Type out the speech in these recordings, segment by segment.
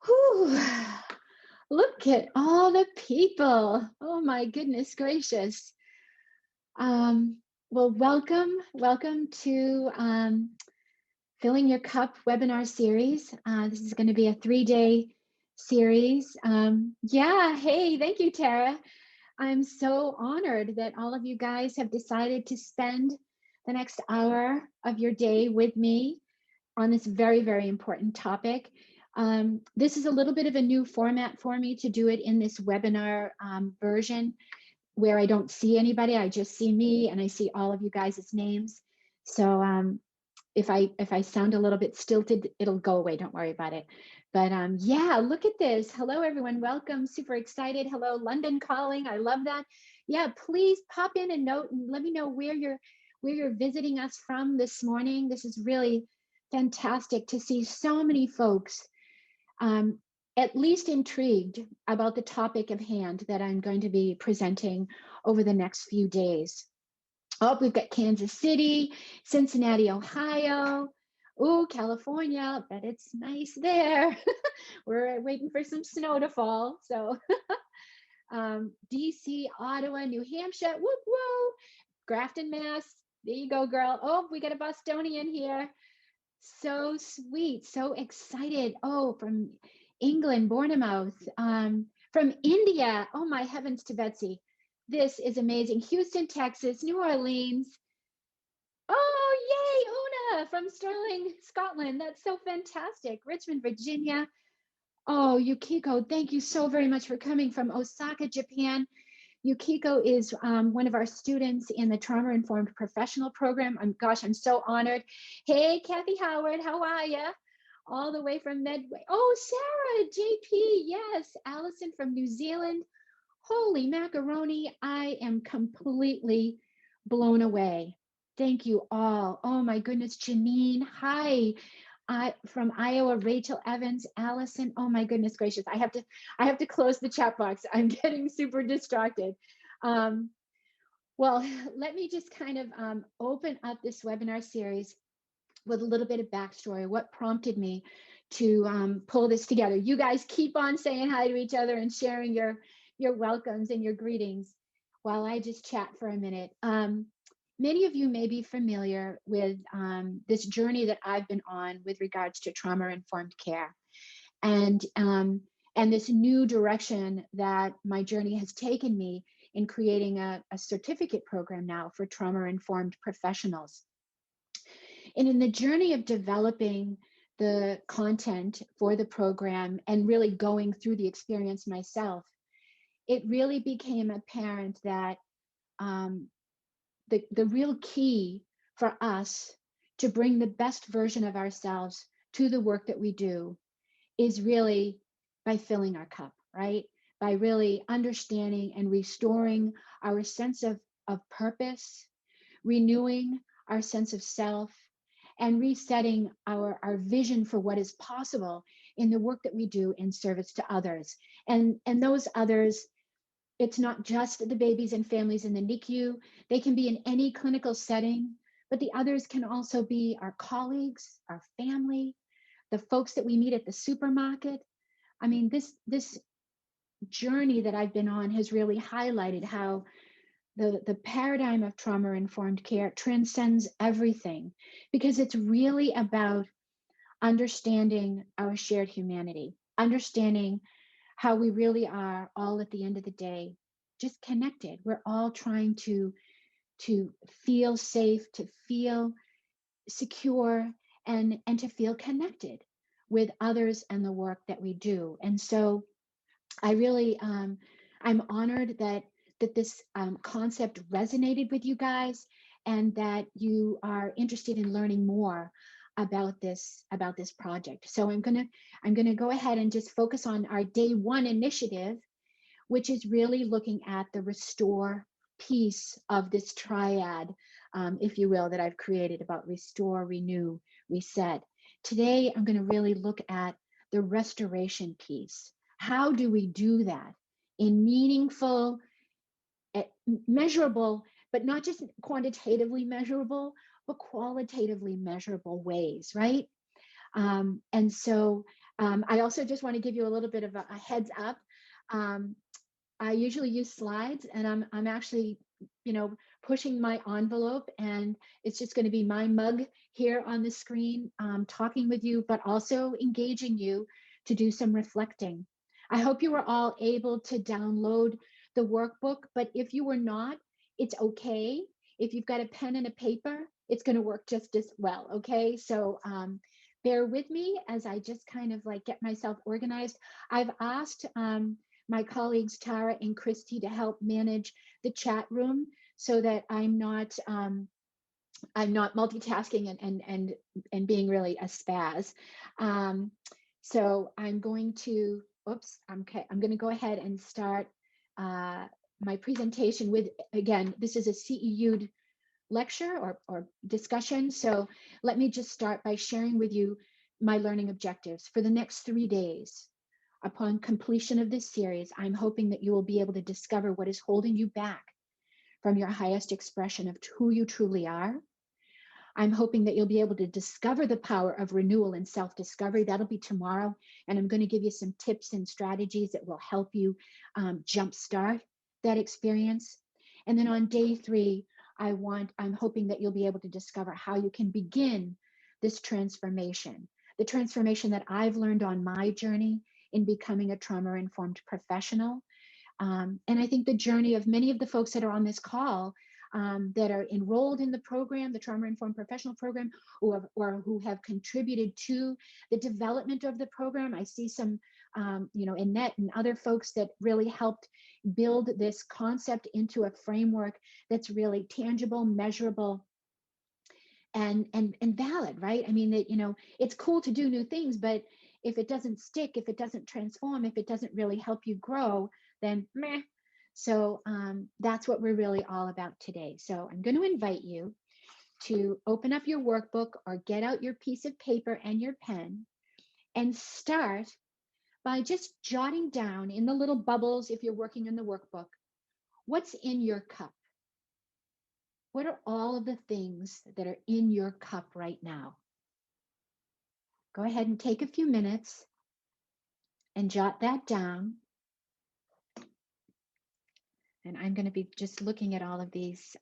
Whew. Look at all the people. Oh my goodness gracious. Well, welcome to Filling Your Cup webinar series. This is going to be a 3-day series. Yeah, hey, thank you, Tara. I'm so honored that all of you guys have decided to spend the next hour of your day with me on this very, very important topic. This is a little bit of a new format for me to do it in this webinar version where I don't see anybody. I just see me and I see all of you guys' names. So if I sound a little bit stilted, it'll go away. Don't worry about it. But yeah, look at this. Hello, everyone. Welcome. Super excited. Hello, London calling. I love that. Yeah, please pop in a note and let me know where you're visiting us from this morning. This is really fantastic to see so many folks at least intrigued about the topic of hand that I'm going to be presenting over the next few days. Oh, we've got Kansas City, Cincinnati, Ohio. Oh, California, bet it's nice there. We're waiting for some snow to fall. So DC, Ottawa, New Hampshire, whoop, whoop. Grafton, Mass. There you go, girl. Oh, we got a Bostonian here. So sweet, so excited. Oh, from England, Bournemouth, from India. Oh, my heavens to Betsy. This is amazing. Houston, Texas, New Orleans. Oh, yay, Una from Stirling, Scotland. That's so fantastic. Richmond, Virginia. Oh, Yukiko, thank you so very much for coming from Osaka, Japan. Yukiko is one of our students in the Trauma Informed Professional Program. I'm so honored. Hey, Kathy Howard, how are you? All the way from Medway. Oh, Sarah, JP, yes. Allison from New Zealand. Holy macaroni, I am completely blown away. Thank you all. Oh my goodness, Janine, hi. From Iowa, Rachel Evans, Allison. Oh my goodness gracious! I have to close the chat box. I'm getting super distracted. Well, let me just kind of open up this webinar series with a little bit of backstory. What prompted me to pull this together? You guys keep on saying hi to each other and sharing your welcomes and your greetings while I just chat for a minute. Many of you may be familiar with this journey that I've been on with regards to trauma-informed care, and this new direction that my journey has taken me in creating a certificate program now for trauma-informed professionals. And in the journey of developing the content for the program and really going through the experience myself, it really became apparent that the real key for us to bring the best version of ourselves to the work that we do is really by filling our cup, right? By really understanding and restoring our sense of purpose, renewing our sense of self, and resetting our vision for what is possible in the work that we do in service to others. And those others, it's not just the babies and families in the NICU. They can be in any clinical setting, but the others can also be our colleagues, our family, the folks that we meet at the supermarket. I mean, this journey that I've been on has really highlighted how the paradigm of trauma-informed care transcends everything, because it's really about understanding our shared humanity, understanding how we really are all at the end of the day just connected. We're all trying to feel safe, to feel secure, and to feel connected with others and the work that we do. And so I really I'm honored that this concept resonated with you guys, and that you are interested in learning more about this project. So I'm gonna go ahead and just focus on our day one initiative, which is really looking at the restore piece of this triad, if you will, that I've created about restore, renew, reset. Today, I'm going to really look at the restoration piece. How do we do that in meaningful, measurable, but not just quantitatively measurable, but qualitatively measurable ways, right? And so I also just want to give you a little bit of a heads up. Um, I usually use slides, and I'm actually, pushing my envelope, and it's just going to be my mug here on the screen, talking with you, but also engaging you to do some reflecting. I hope you were all able to download the workbook, but if you were not, it's okay. If you've got a pen and a paper, it's going to work just as well. Okay, so bear with me as I just kind of like get myself organized. I've asked my colleagues Tara and Christy to help manage the chat room so that I'm not multitasking and being really a spaz. So I'm going to, I'm going to go ahead and start my presentation with, again, this is a CEU lecture or discussion. So let me just start by sharing with you my learning objectives for the next 3 days. Upon completion of this series, I'm hoping that you will be able to discover what is holding you back from your highest expression of who you truly are. I'm hoping that you'll be able to discover the power of renewal and self-discovery. That'll be tomorrow. And I'm going to give you some tips and strategies that will help you jumpstart that experience. And then on day 3, I'm hoping that you'll be able to discover how you can begin this transformation, the transformation that I've learned on my journey in becoming a trauma-informed professional. And I think the journey of many of the folks that are on this call that are enrolled in the program, the Trauma-Informed Professional Program, or who have contributed to the development of the program. I see some, Annette and other folks that really helped build this concept into a framework that's really tangible, measurable, and valid, right? I mean, that, it's cool to do new things, but if it doesn't stick, if it doesn't transform, if it doesn't really help you grow, then meh. So that's what we're really all about today. So I'm going to invite you to open up your workbook or get out your piece of paper and your pen and start by just jotting down in the little bubbles, if you're working in the workbook, what's in your cup. What are all of the things that are in your cup right now? Go ahead and take a few minutes and jot that down. And I'm going to be just looking at all of these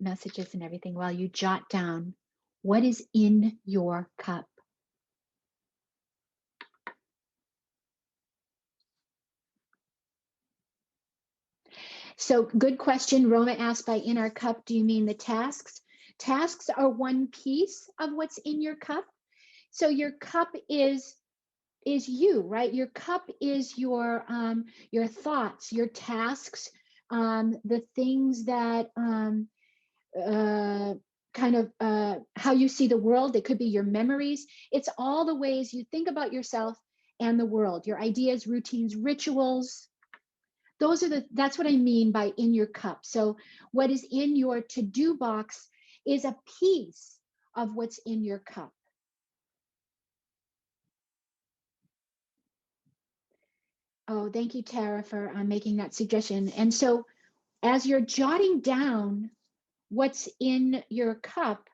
messages and everything while you jot down what is in your cup. So good question. Roma asked, by in our cup, do you mean the tasks? Tasks are one piece of what's in your cup. So your cup is you, right? Your cup is your thoughts, your tasks, the things that how you see the world. It could be your memories. It's all the ways you think about yourself and the world, your ideas, routines, rituals. That's what I mean by in your cup. So what is in your to-do box is a piece of what's in your cup. Oh, thank you, Tara, for making that suggestion. And so as you're jotting down what's in your cup,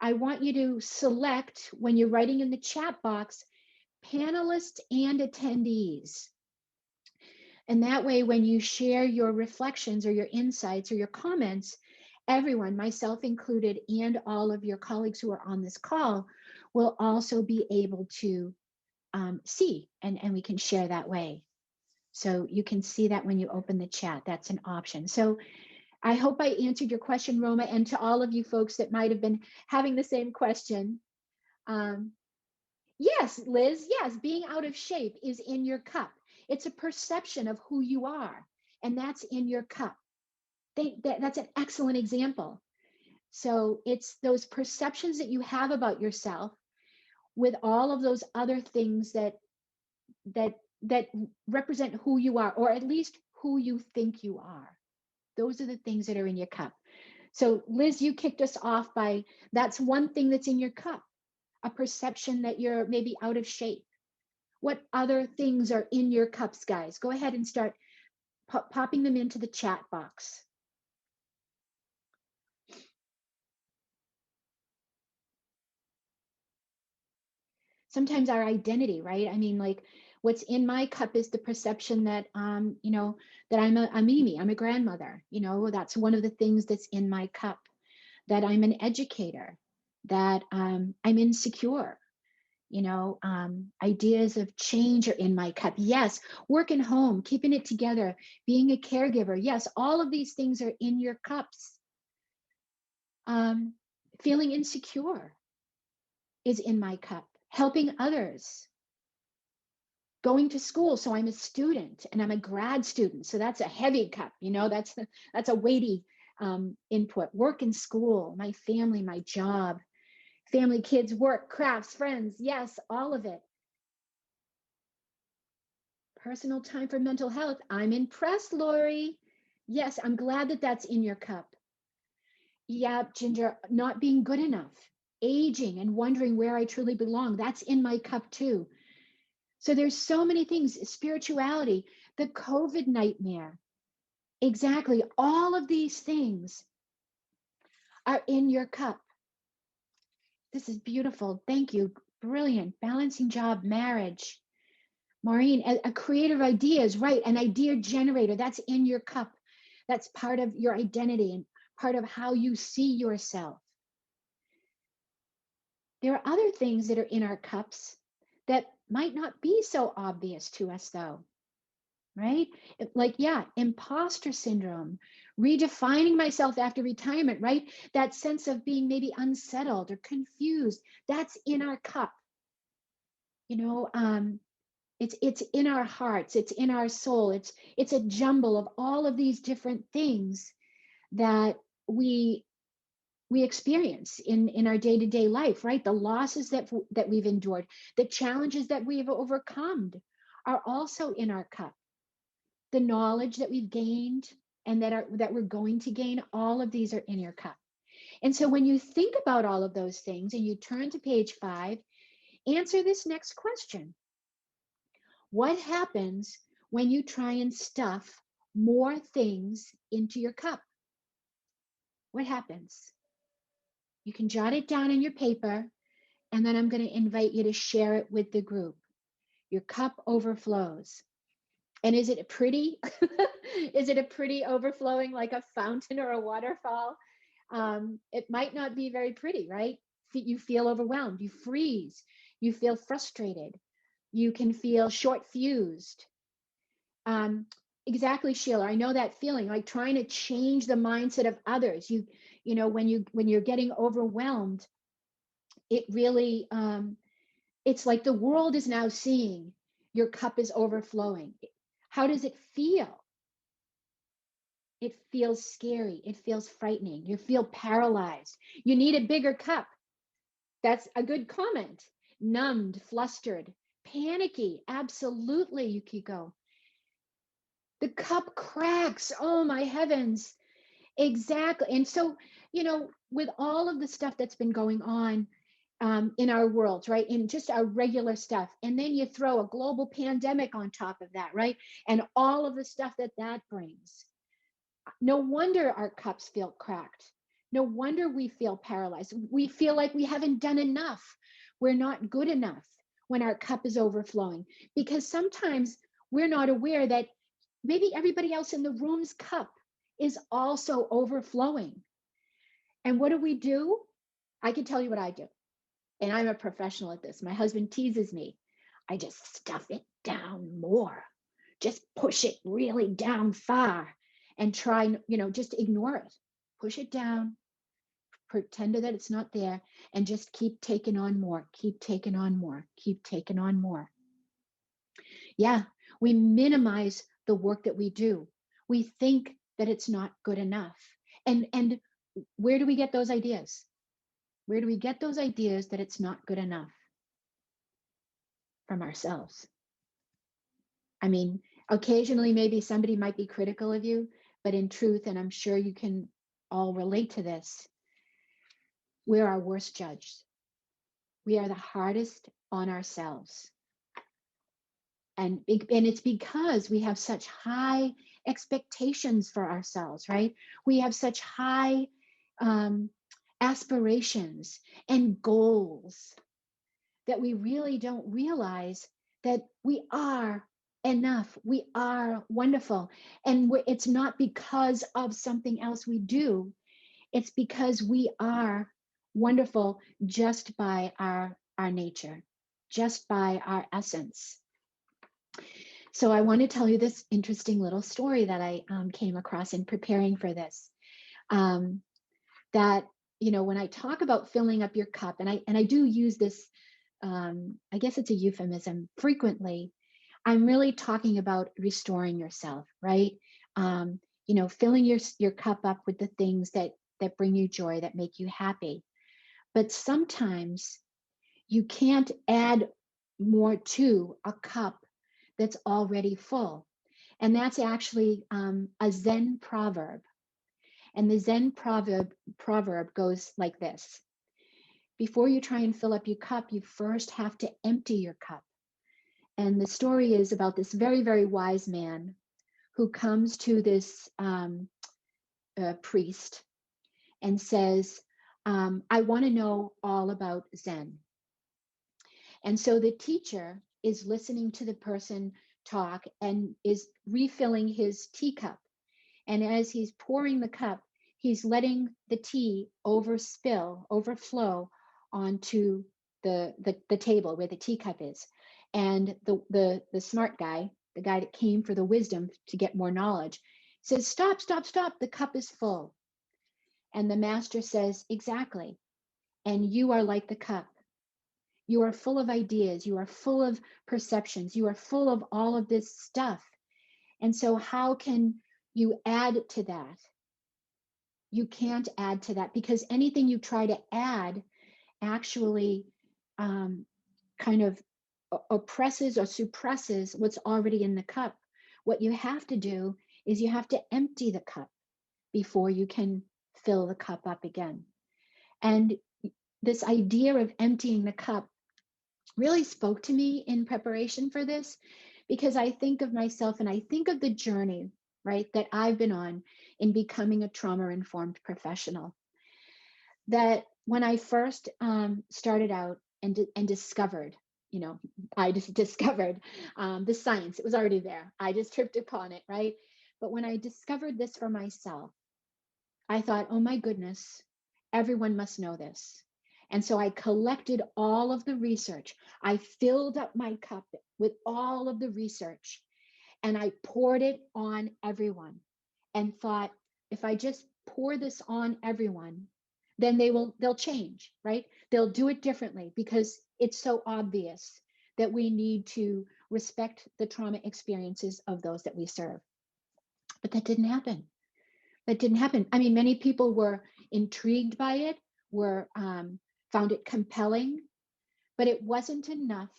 I want you to select, when you're writing in the chat box, panelists and attendees. And that way, when you share your reflections or your insights or your comments, everyone, myself included, and all of your colleagues who are on this call will also be able to see, and we can share that way. So you can see that when you open the chat, that's an option. So I hope I answered your question, Roma, and to all of you folks that might have been having the same question. Yes, Liz, yes, being out of shape is in your cup. It's a perception of who you are, and that's in your cup. That's an excellent example. So it's those perceptions that you have about yourself with all of those other things that represent who you are, or at least who you think you are. Those are the things that are in your cup. So Liz, you kicked us off by, that's one thing that's in your cup, a perception that you're maybe out of shape. What other things are in your cups, guys? Go ahead and start popping them into the chat box. sometimes our identity, right? I mean, like what's in my cup is the perception that, that I'm a Mimi, I'm a grandmother, that's one of the things that's in my cup, that I'm an educator, that I'm insecure, ideas of change are in my cup. Yes, work and home, keeping it together, being a caregiver. Yes, all of these things are in your cups. Um, Feeling insecure is in my cup. Helping others, going to school. So I'm a student and I'm a grad student. So that's a heavy cup, that's a weighty input. Work and school, my family, my job, family, kids, work, crafts, friends. Yes, all of it. Personal time for mental health. I'm impressed, Lori. Yes, I'm glad that that's in your cup. Yeah, Ginger, not being good enough, aging and wondering where I truly belong. That's in my cup too. So there's so many things, spirituality, the COVID nightmare. Exactly. All of these things are in your cup. This is beautiful. Thank you. Brilliant. Balancing job, marriage. Maureen, a creative ideas, right? An idea generator. That's in your cup. That's part of your identity and part of how you see yourself. There are other things that are in our cups that might not be so obvious to us, though. Right? Like, yeah, imposter syndrome, redefining myself after retirement, right? That sense of being maybe unsettled or confused, that's in our cup. You know, it's in our hearts, it's in our soul, it's a jumble of all of these different things that we experience in our day-to-day life, right? The losses that we've endured, the challenges that we've overcome are also in our cup. The knowledge that we've gained and that we're going to gain, all of these are in your cup. And so when you think about all of those things and you turn to page 5, answer this next question. What happens when you try and stuff more things into your cup? What happens? You can jot it down in your paper, and then I'm going to invite you to share it with the group. Your cup overflows. And is it pretty? Is it a pretty overflowing like a fountain or a waterfall? It might not be very pretty, right? You feel overwhelmed, you freeze, you feel frustrated, you can feel short fused. Exactly, Sheila. I know that feeling, like trying to change the mindset of others. When you're getting overwhelmed, it really it's like the world is now seeing your cup is overflowing. How does it feel? It feels scary. It feels frightening. You feel paralyzed. You need a bigger cup. That's a good comment. Numbed, flustered, panicky. Absolutely, Yukiko. The cup cracks. Oh, my heavens. Exactly. And so, with all of the stuff that's been going on in our world, right? In just our regular stuff. And then you throw a global pandemic on top of that, right? And all of the stuff that brings. No wonder our cups feel cracked. No wonder we feel paralyzed. We feel like we haven't done enough. We're not good enough when our cup is overflowing, because sometimes we're not aware that maybe everybody else in the room's cup is also overflowing. And what do? I can tell you what I do. And I'm a professional at this. My husband teases me. I just stuff it down more. Just push it really down far and try, just ignore it. Push it down, pretend that it's not there, and just keep taking on more, keep taking on more, keep taking on more. Yeah, we minimize the work that we do. We think that it's not good enough. And where do we get those ideas? Where do we get those ideas that it's not good enough? From ourselves. I mean, occasionally maybe somebody might be critical of you, but in truth, and I'm sure you can all relate to this, we're our worst judges. We are the hardest on ourselves. And it's because we have such high expectations for ourselves, right? We have such high aspirations and goals that we really don't realize that we are enough. We are wonderful. And it's not because of something else we do, it's because we are wonderful just by our nature, just by our essence. So I want to tell you this interesting little story that I came across in preparing for this. Um, that, when I talk about filling up your cup, and I do use this, I guess it's a euphemism, frequently, I'm really talking about restoring yourself, right? Filling your cup up with the things that bring you joy, that make you happy. But sometimes you can't add more to a cup that's already full. And that's actually a Zen proverb. And the Zen proverb goes like this: before you try and fill up your cup, you first have to empty your cup. And the story is about this very, very wise man who comes to this priest and says, I want to know all about Zen. And so the teacher is listening to the person talk and is refilling his teacup. And as he's pouring the cup, he's letting the tea overflow onto the table where the teacup is. And the smart guy, the guy that came for the wisdom to get more knowledge, says, stop, stop, stop, the cup is full. And the master says, exactly. And you are like the cup. You are full of ideas. You are full of perceptions. You are full of all of this stuff. And so how can you add to that? You can't add to that, because anything you try to add actually kind of oppresses or suppresses what's already in the cup. What you have to do is you have to empty the cup before you can fill the cup up again. And this idea of emptying the cup really spoke to me in preparation for this, because I think of myself and I think of the journey, right, that I've been on in becoming a trauma-informed professional. That when I first started out and discovered, I just discovered the science. It was already there. I just tripped upon it, right? But when I discovered this for myself, I thought, oh my goodness, everyone must know this. And so I collected all of the research. I filled up my cup with all of the research and I poured it on everyone and thought, if I just pour this on everyone, then they'll change, right? They'll do it differently, because it's so obvious that we need to respect the trauma experiences of those that we serve. But that didn't happen. That didn't happen. I mean, many people were intrigued by it, found it compelling, but it wasn't enough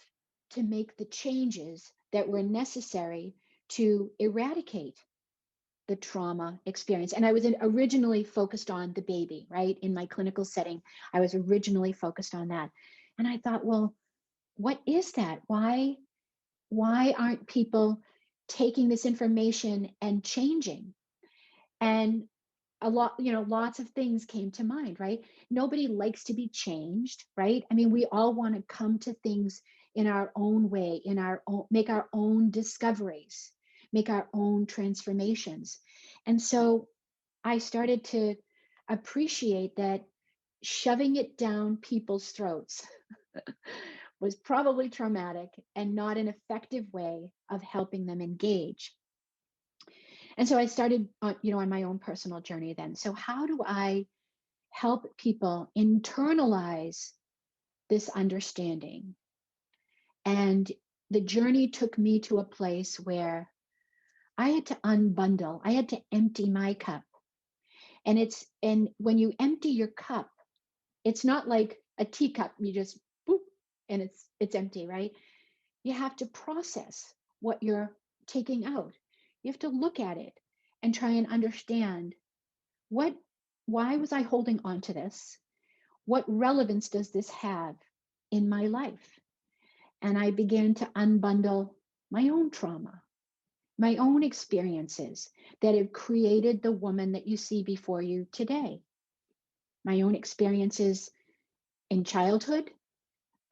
to make the changes that were necessary to eradicate the trauma experience. And I was originally focused on the baby, right? In my clinical setting, I was originally focused on that. And I thought, well, what is that? Why aren't people taking this information and changing? And lots of things came to mind, right? Nobody likes to be changed, right? I mean, we all want to come to things in our own way, make our own discoveries, make our own transformations. And so I started to appreciate that shoving it down people's throats was probably traumatic and not an effective way of helping them engage. And so I started on my own personal journey then. So how do I help people internalize this understanding? And the journey took me to a place where I had to unbundle. I had to empty my cup. And when you empty your cup, it's not like a teacup. You just boop and it's empty, right? You have to process what you're taking out. You have to look at it and try and understand why was I holding on to this? What relevance does this have in my life? And I began to unbundle my own trauma, my own experiences that have created the woman that you see before you today. My own experiences in childhood,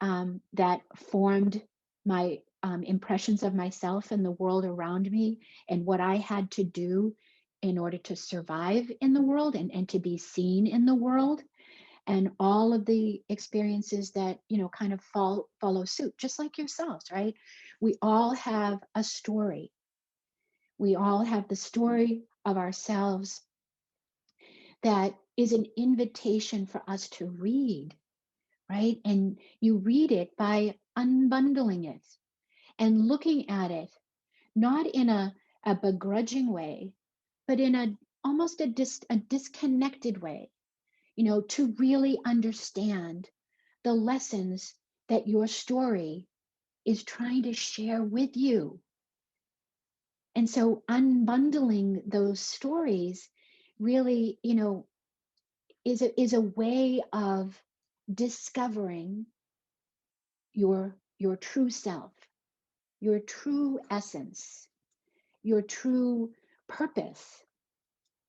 that formed my impressions of myself and the world around me and what I had to do in order to survive in the world and to be seen in the world, and all of the experiences that kind of follow suit, just like yourselves, right? We all have a story. We all have the story of ourselves that is an invitation for us to read, right? And you read it by unbundling it and looking at it, not in a begrudging way, but in almost a disconnected way, to really understand the lessons that your story is trying to share with you. And so unbundling those stories really, is a way of discovering your true self, your true essence, your true purpose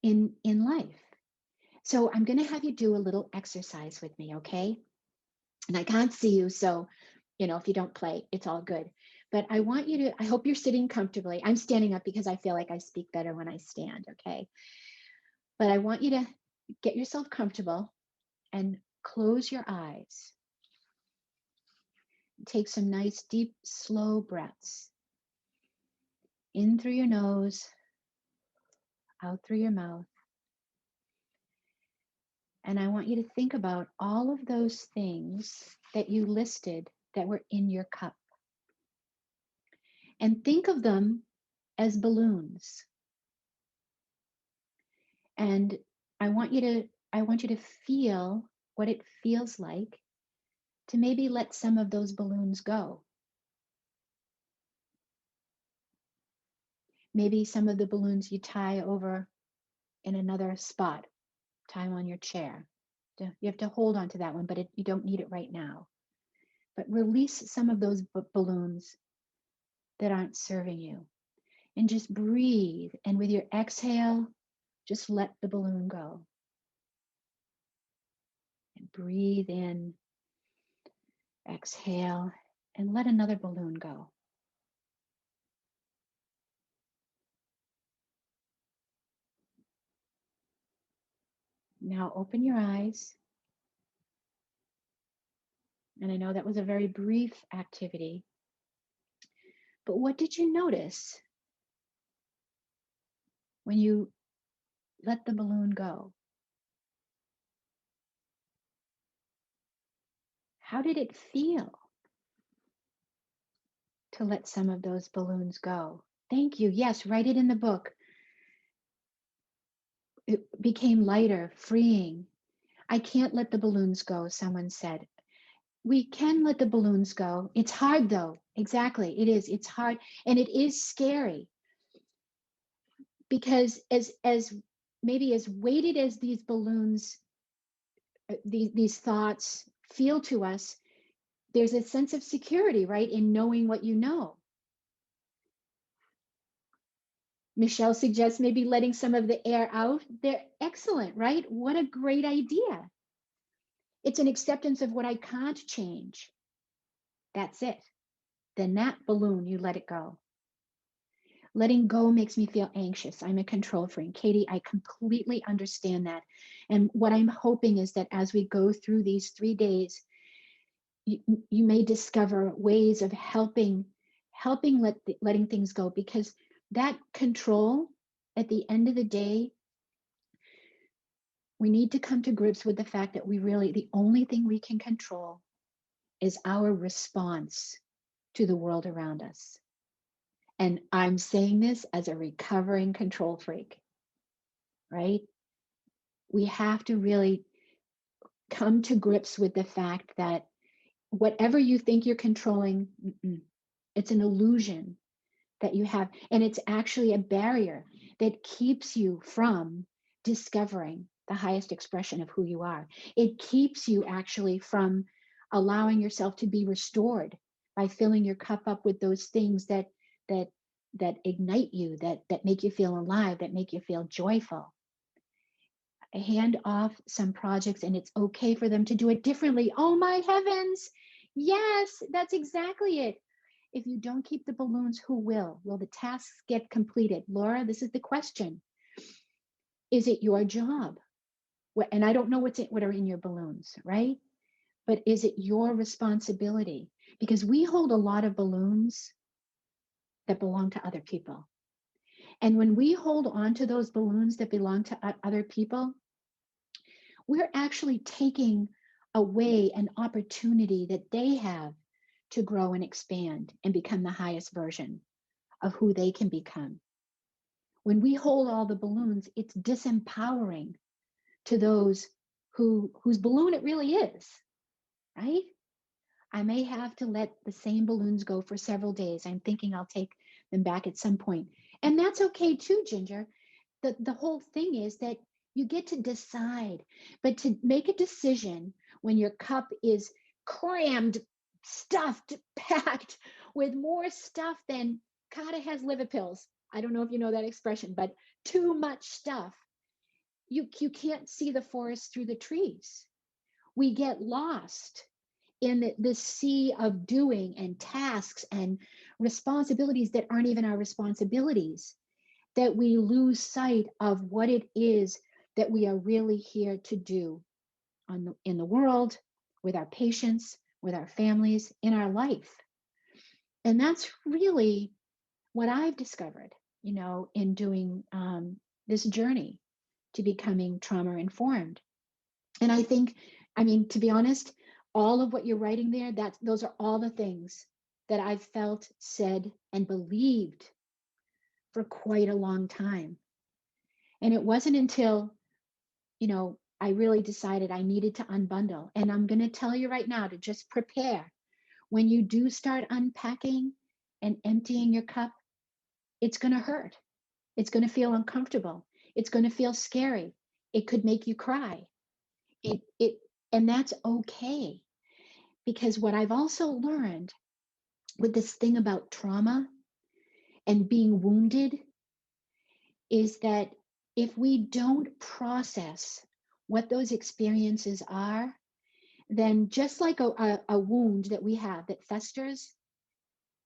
in life. So I'm going to have you do a little exercise with me, okay? And I can't see you, so if you don't play, it's all good. But I hope you're sitting comfortably. I'm standing up because I feel like I speak better when I stand, okay? But I want you to get yourself comfortable and close your eyes. Take some nice, deep, slow breaths. In through your nose, out through your mouth. And I want you to think about all of those things that you listed that were in your cup. And think of them as balloons. And I want you to feel what it feels like to maybe let some of those balloons go. Maybe some of the balloons you tie over in another spot, tie them on your chair. You have to hold on to that one, but you don't need it right now. But release some of those balloons that aren't serving you. And just breathe. And with your exhale, just let the balloon go. And breathe in, exhale, and let another balloon go. Now open your eyes. And I know that was a very brief activity, but what did you notice when you let the balloon go? How did it feel to let some of those balloons go? Thank you. Yes, write it in the book. It became lighter, freeing. I can't let the balloons go, someone said. We can let the balloons go. It's hard though. Exactly. It is. It's hard. And it is scary because as maybe as weighted as these balloons, these thoughts feel to us, there's a sense of security, right? In knowing what you know. Michelle suggests maybe letting some of the air out. They're excellent, right? What a great idea. It's an acceptance of what I can't change. That's it. Then that balloon, you let it go. Letting go makes me feel anxious. I'm a control freak. Katie, I completely understand that. And what I'm hoping is that as we go through these 3 days, you may discover ways of helping letting things go, because that control, at the end of the day, we need to come to grips with the fact that the only thing we can control is our response to the world around us. And I'm saying this as a recovering control freak, right? We have to really come to grips with the fact that whatever you think you're controlling, it's an illusion that you have. And it's actually a barrier that keeps you from discovering the highest expression of who you are. It keeps you actually from allowing yourself to be restored by filling your cup up with those things that ignite you, that make you feel alive, that make you feel joyful. Hand off some projects, and it's okay for them to do it differently. Oh my heavens, Yes, that's exactly it. If you don't keep the balloons, who will? Will the tasks get completed? Laura, this is the question. Is it your job? And I don't know what are in your balloons, right? But is it your responsibility? Because we hold a lot of balloons that belong to other people. And when we hold on to those balloons that belong to other people, we're actually taking away an opportunity that they have to grow and expand and become the highest version of who they can become. When we hold all the balloons, it's disempowering to those whose balloon it really is, right? I may have to let the same balloons go for several days. I'm thinking I'll take them back at some point. And that's okay too, Ginger. The whole thing is that you get to decide, but to make a decision when your cup is crammed, stuffed, packed with more stuff than Kata has liver pills. I don't know if you know that expression, but too much stuff. You can't see the forest through the trees. We get lost in this sea of doing and tasks and responsibilities that aren't even our responsibilities, that we lose sight of what it is that we are really here to do in the world, with our patients, with our families, in our life. And that's really what I've discovered, in doing this journey to becoming trauma informed. And I think, to be honest, all of what you're writing there, those are all the things that I've felt, said, and believed for quite a long time. And it wasn't until, I really decided I needed to unbundle. And I'm going to tell you right now to just prepare. When you do start unpacking and emptying your cup, it's going to hurt. It's going to feel uncomfortable. It's going to feel scary. It could make you cry. It and that's okay, because what I've also learned with this thing about trauma and being wounded is that if we don't process what those experiences are, then just like a wound that we have that festers,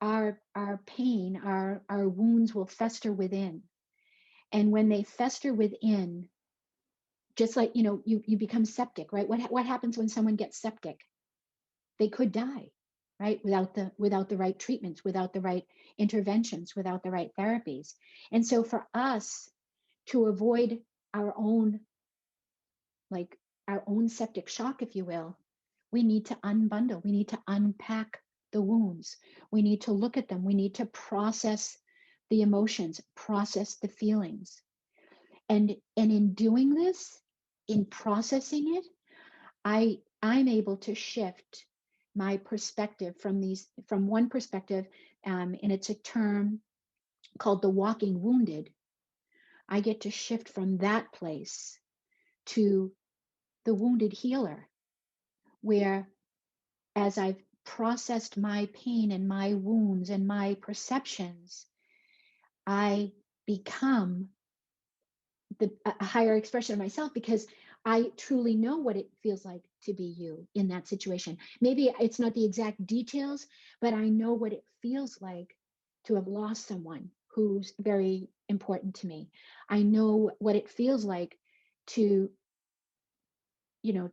our pain, our wounds will fester within. And when they fester within, just like you become septic, right? What happens when someone gets septic? They could die, right? Without the right treatments, without the right interventions, without the right therapies. And so for us to avoid our own septic shock, if you will, we need to unbundle. We need to unpack the wounds. We need to look at them. We need to process the emotions, process the feelings. And in doing this, in processing it, I'm able to shift my perspective from one perspective, and it's a term called the walking wounded. I get to shift from that place to the wounded healer, where as I've processed my pain and my wounds and my perceptions, I become a higher expression of myself, because I truly know what it feels like to be you in that situation. Maybe it's not the exact details, but I know what it feels like to have lost someone who's very important to me. I know what it feels like to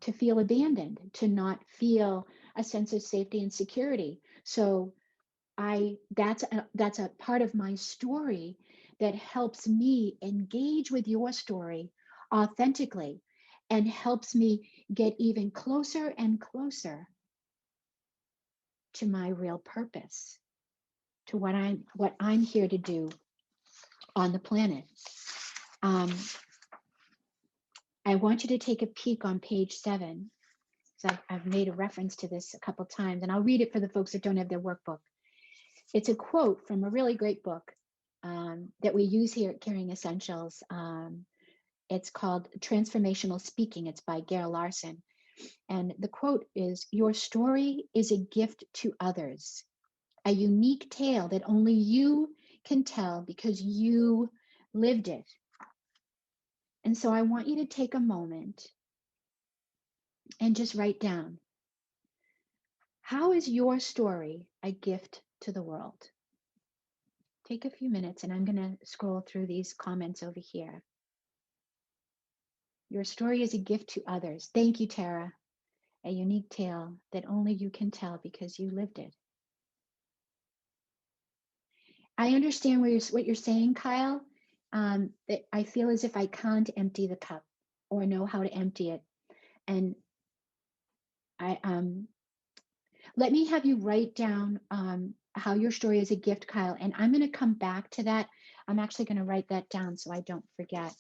to feel abandoned, to not feel a sense of safety and security. So that's a part of my story that helps me engage with your story authentically, and helps me get even closer and closer to my real purpose, to what I'm here to do on the planet. I want you to take a peek on page 7. So I've made a reference to this a couple times, and I'll read it for the folks that don't have their workbook. It's a quote from a really great book that we use here at Caring Essentials. It's called Transformational Speaking. It's by Gail Larson. And the quote is, "Your story is a gift to others, a unique tale that only you can tell because you lived it." And so I want you to take a moment and just write down, How is your story a gift to the world? Take a few minutes and I'm going to scroll through these comments over here. Your story is a gift to others. Thank you, Tara. A unique tale that only you can tell because you lived it. I understand what you're saying, Kyle. That I feel as if I can't empty the cup or know how to empty it. And I let me have you write down how your story is a gift, Kyle. And I'm going to come back to that. I'm actually going to write that down so I don't forget.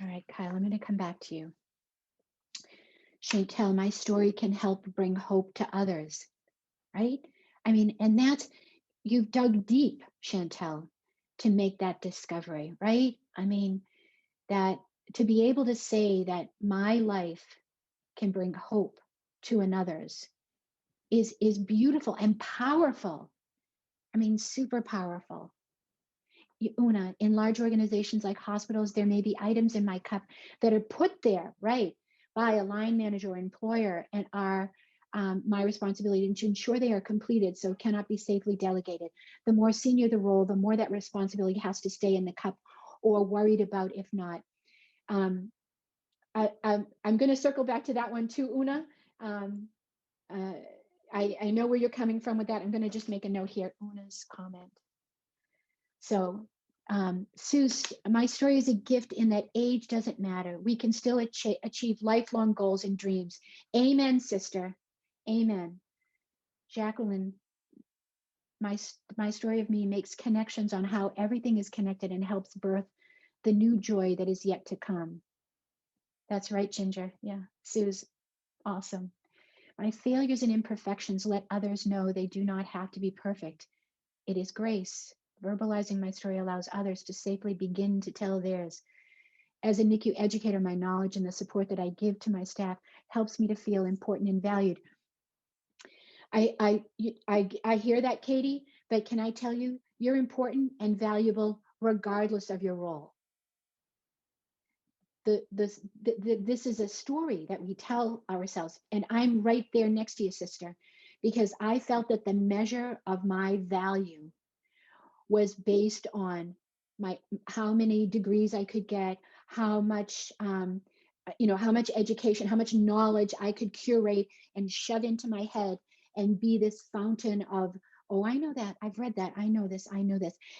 All right, Kyle, I'm going to come back to you. Chantel, my story can help bring hope to others, right? I mean, and that's, you've dug deep, Chantel, to make that discovery, right? I mean, that to be able to say that my life can bring hope to another's is beautiful and powerful. I mean, super powerful. Una, in large organizations like hospitals, there may be items in my cup that are put there, right, by a line manager or employer and are my responsibility to ensure they are completed, so cannot be safely delegated. The more senior the role, the more that responsibility has to stay in the cup or worried about if not. I'm going to circle back to that one too, Una. Um, I know where you're coming from with that. I'm going to just make a note here, Una's comment. So, Sue's, my story is a gift in that age doesn't matter. We can still achieve lifelong goals and dreams. Amen, sister. Amen. Jacqueline, my story of me makes connections on how everything is connected and helps birth the new joy that is yet to come. That's right, Ginger. Yeah, Sue's awesome. My failures and imperfections let others know they do not have to be perfect. It is grace. Verbalizing my story allows others to safely begin to tell theirs. As a NICU educator, my knowledge and the support that I give to my staff helps me to feel important and valued. I hear that, Katie, but can I tell you, you're important and valuable regardless of your role. This is a story that we tell ourselves, and I'm right there next to you, sister, because I felt that the measure of my value was based on my how many degrees I could get, how much how much education, how much knowledge I could curate and shove into my head and be this fountain of, oh, I know that, I've read that, I know this,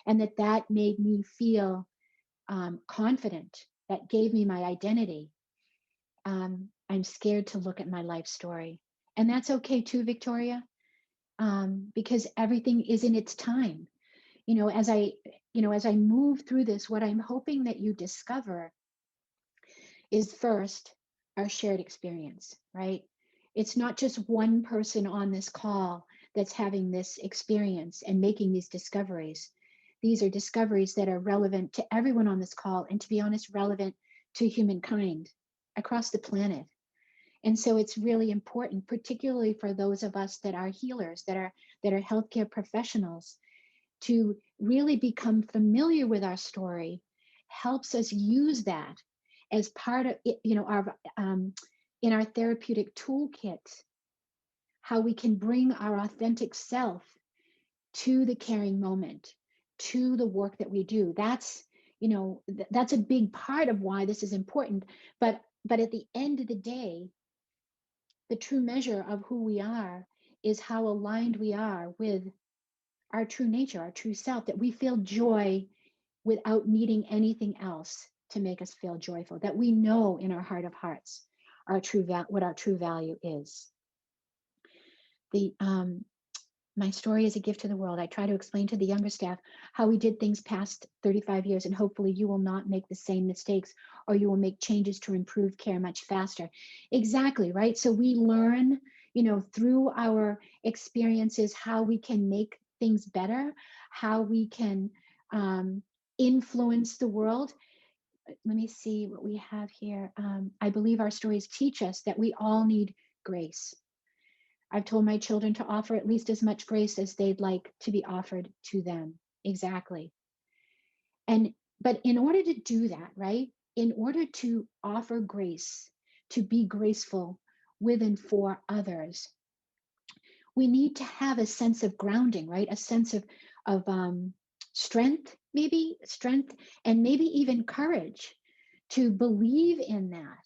and that made me feel confident. That gave me my identity. I'm scared to look at my life story, and that's okay too, Victoria, because everything is in its time. As I move through this, what I'm hoping that you discover is first our shared experience, right? It's not just one person on this call that's having this experience and making these discoveries. These are discoveries that are relevant to everyone on this call, and to be honest, relevant to humankind across the planet. And so it's really important, particularly for those of us that are healers, that are healthcare professionals, to really become familiar with our story. Helps us use that as part of it, our in our therapeutic toolkit, how we can bring our authentic self to the caring moment, to the work that we do. That's a big part of why this is important. But at the end of the day, the true measure of who we are is how aligned we are with our true nature, our true self, that we feel joy without needing anything else to make us feel joyful, that we know in our heart of hearts what our true value is. My story is a gift to the world. I try to explain to the younger staff how we did things past 35 years, and hopefully you will not make the same mistakes, or you will make changes to improve care much faster. Exactly, right? So we learn, through our experiences, how we can make things better, how we can influence the world. let me see what we have here. I believe our stories teach us that we all need grace. I've told my children to offer at least as much grace as they'd like to be offered to them. Exactly. And but in order to do that, right? In order to offer grace, to be graceful with and for others, we need to have a sense of grounding, right? A sense of strength, maybe strength, and maybe even courage to believe in that,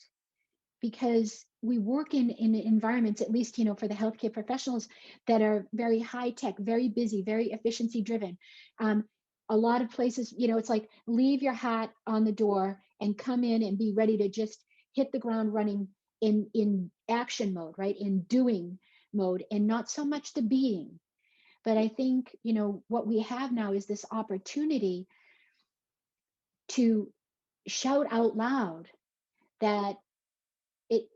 because we work in environments, at least for the healthcare professionals, that are very high tech, very busy, very efficiency driven. um, a lot of places, it's like leave your hat on the door and come in and be ready to just hit the ground running in action mode, right, in doing mode, and not so much the being. But I think what we have now is this opportunity to shout out loud that it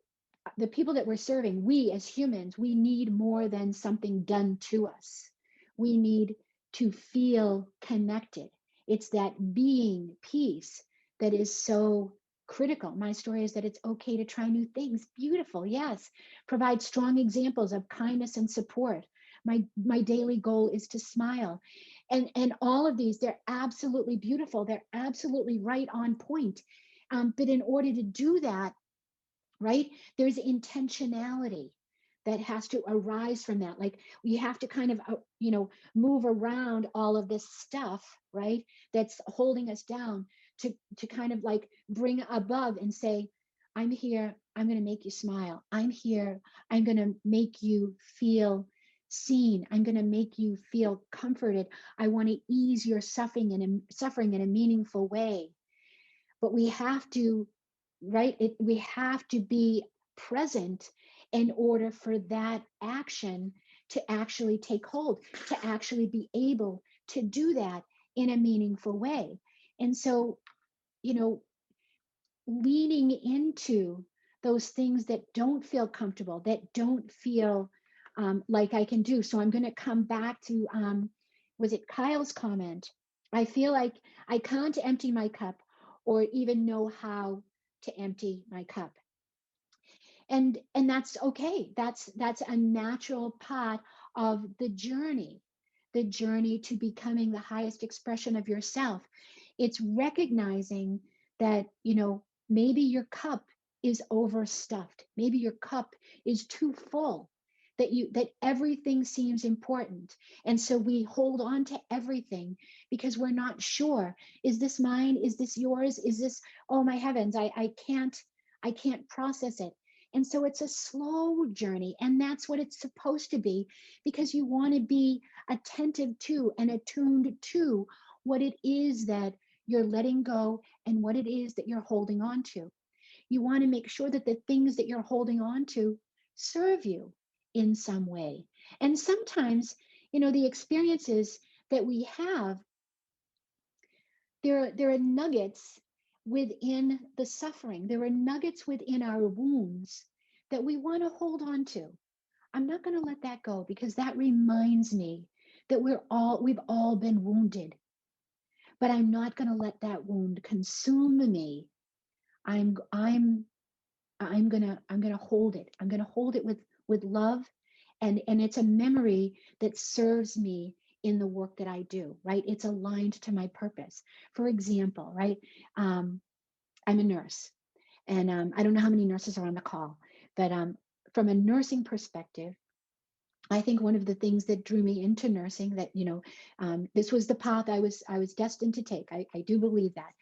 the people that we're serving, we as humans, we need more than something done to us. We need to feel connected. It's that being piece that is so critical. My story is that it's okay to try new things. Beautiful, yes. Provide strong examples of kindness and support. My daily goal is to smile. And all of these, they're absolutely beautiful. They're absolutely right on point. But in order to do that, right, there's intentionality that has to arise from that. Like we have to kind of move around all of this stuff, right, that's holding us down, to kind of like bring above and say, I'm here, I'm going to make you smile, I'm here, I'm going to make you feel seen, I'm going to make you feel comforted, I want to ease your suffering in a meaningful way. But we have to, right, we have to be present in order for that action to actually take hold, to actually be able to do that in a meaningful way. And so, you know leaning into those things that don't feel comfortable, that don't feel like I can do. So I'm going to come back to, was it Kyle's comment? I feel like I can't empty my cup or even know how to empty my cup. And that's okay. That's a natural part of the journey to becoming the highest expression of yourself. It's recognizing that, maybe your cup is overstuffed, maybe your cup is too full, that everything seems important, and so we hold on to everything because we're not sure, is this mine, is this yours, is this, oh my heavens, I can't process it. And so it's a slow journey, and that's what it's supposed to be, because you want to be attentive to and attuned to what it is that you're letting go and what it is that you're holding on to. You want to make sure that the things that you're holding on to serve you in some way. And sometimes, the experiences that we have, there are nuggets within the suffering. There are nuggets within our wounds that we want to hold on to. I'm not going to let that go, because that reminds me that we've all been wounded. But I'm not going to let that wound consume me. I'm going to hold it. I'm going to hold it with love, and it's a memory that serves me in the work that I do, right? It's aligned to my purpose. For example, right? I'm a nurse, and I don't know how many nurses are on the call, but from a nursing perspective, I think one of the things that drew me into nursing, that this was the path I was destined to take. I do believe that,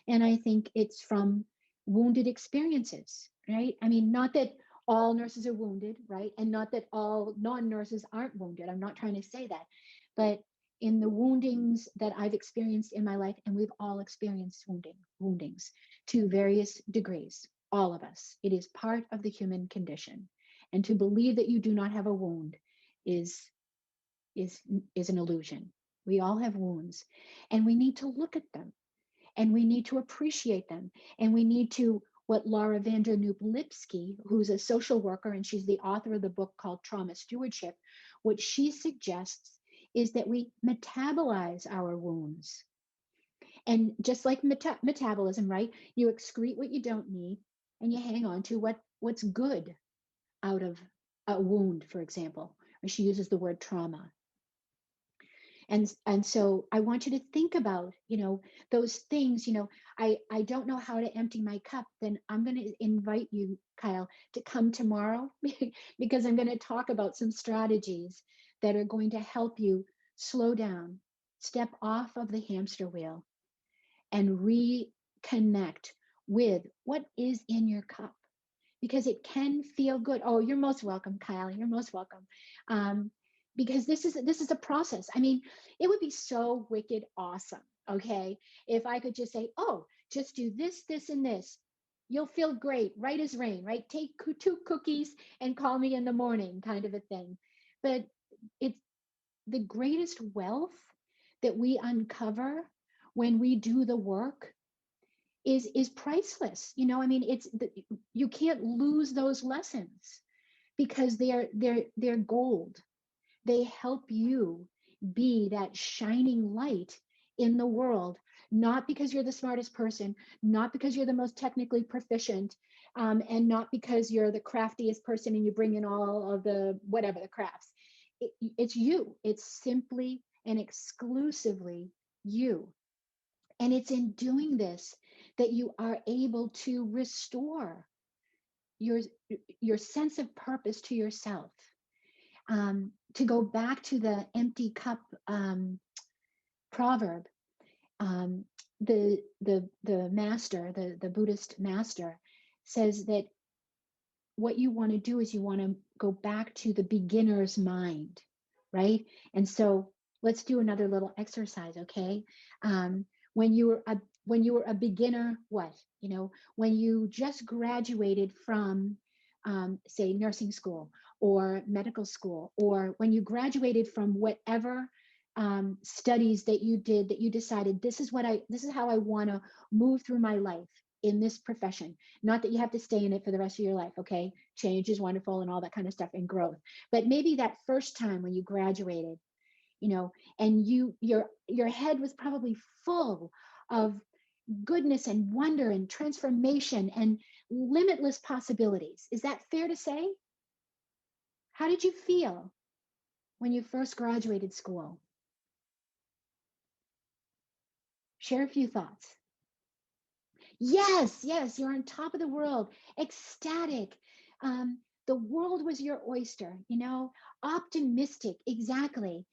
and I think it's from wounded experiences, right? I mean, not that all nurses are wounded, right, and not that all non-nurses aren't wounded. I'm not trying to say that, but in the woundings that I've experienced in my life, and we've all experienced woundings to various degrees, all of us. It is part of the human condition, and to believe that you do not have a wound is is is an illusion. We all have wounds, and we need to look at them, and we need to appreciate them, and we need to, what Laura Vandernoop Lipsky, who's a social worker and she's the author of the book called Trauma Stewardship, what she suggests is that we metabolize our wounds. And just like metabolism, right? You excrete what you don't need and you hang on to what's good out of a wound, for example. Or she uses the word trauma. And so I want you to think about, those things. I don't know how to empty my cup. Then I'm going to invite you, Kyle, to come tomorrow because I'm going to talk about some strategies that are going to help you slow down, step off of the hamster wheel, and reconnect with what is in your cup, because it can feel good. Oh, you're most welcome, Kyle. You're most welcome. Because this is a process. I mean, it would be so wicked awesome, okay, if I could just say, oh, just do this, this, and this. You'll feel great, right as rain, right? Take 2 cookies and call me in the morning, kind of a thing. But it's the greatest wealth that we uncover when we do the work is priceless. I mean, you can't lose those lessons because they're gold. They help you be that shining light in the world, not because you're the smartest person, not because you're the most technically proficient, and not because you're the craftiest person and you bring in all of the whatever the crafts. It's you. It's simply and exclusively you. And it's in doing this that you are able to restore your your sense of purpose to yourself. To go back to the empty cup proverb, um, the master, the Buddhist master, says that what you want to do is you want to go back to the beginner's mind, right? And so let's do another little exercise, okay? Um, when you were a beginner, what, when you just graduated from, say, nursing school or medical school, or when you graduated from whatever studies that you did, that you decided this is how I want to move through my life in this profession. Not that you have to stay in it for the rest of your life, okay? Change is wonderful and all that kind of stuff, and growth. But maybe that first time when you graduated, and your head was probably full of goodness and wonder and transformation and limitless possibilities. Is that fair to say? How did you feel when you first graduated school? Share a few thoughts. Yes, yes, you're on top of the world, ecstatic. The world was your oyster, optimistic, exactly.